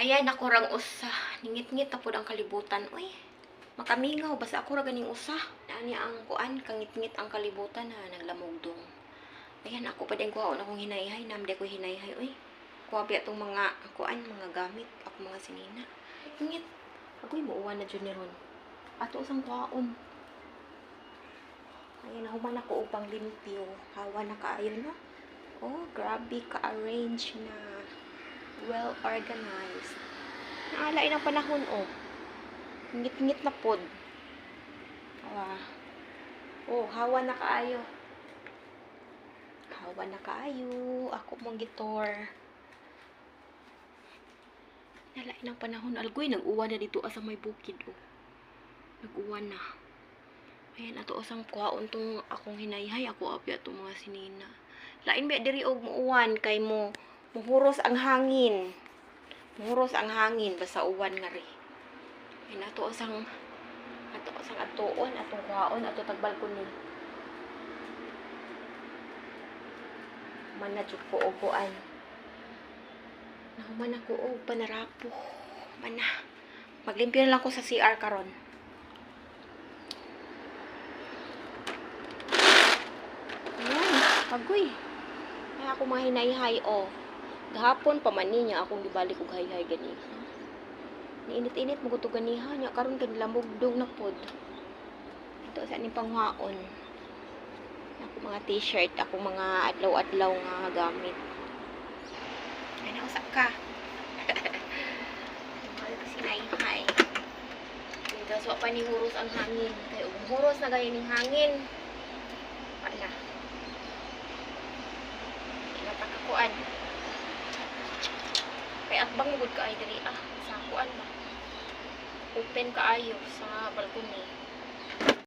Ayan, ako rang usa. Ningit-ngit na po ang kalibutan. Uy, makamingaw. Basta ako ra ganing usa. Naani ang kuan, kangit-ngit ang kalibutan ha. Naglamugdong. Ayan, ako pa din kuhaon akong hinayhay. Namde ko hinayhay. Uy, kuha pa itong mga kuan, mga gamit. Ako mga sinina. Ngit. Ako'y muuwan na dyan ron. Ato usang kuhaon. Ayan, nahuman ako upang limpyo. Hawa na kaayo na. Oh, grabe ka-arrange na. Well organized. Naalain ang panahon, oh. Ngit-ngit na pod. Oh, hawa na kaayo. Hawa na kaayo. Ako mong gitor. Naalain ang panahon. Algoy, nag-uwan na dito sa may bukid, oh. Nag-uwan na. Ayan, ato asang kuhaon tong akong hinayhay. Ako apya itong mga sinina. Lain ba diri og muuwan kay mo muhuros ang hangin. Muhuros ang hangin basta uwan nga ri. Ay nato asang atuon, atong kuhaon, ato tagbalkon ni. Man na jud ko og kuan. Nahuman ako og panarapo. Man na. Maglimpyo na lang ko sa CR karon. Ayan, agoy. Ay ako mga hinayhay, oh. Gahapon pa man niya akong gibalik og hayhay gani. Niinit-init mo ko ganiha niya karon kay lamugdong na pod. Ito sa ni panghaon. Ako mga t-shirt, ako mga adlaw-adlaw nga gamit. Ay nausa ka. Mahal ko sinayhay. Dito so pa ni huros ang hangin. Kay ug huros na gaya ning hangin. Wala. Napakakuan. Kay akbang gud ka ay diri sa kuan ba. Open kaayo sa balkon ni.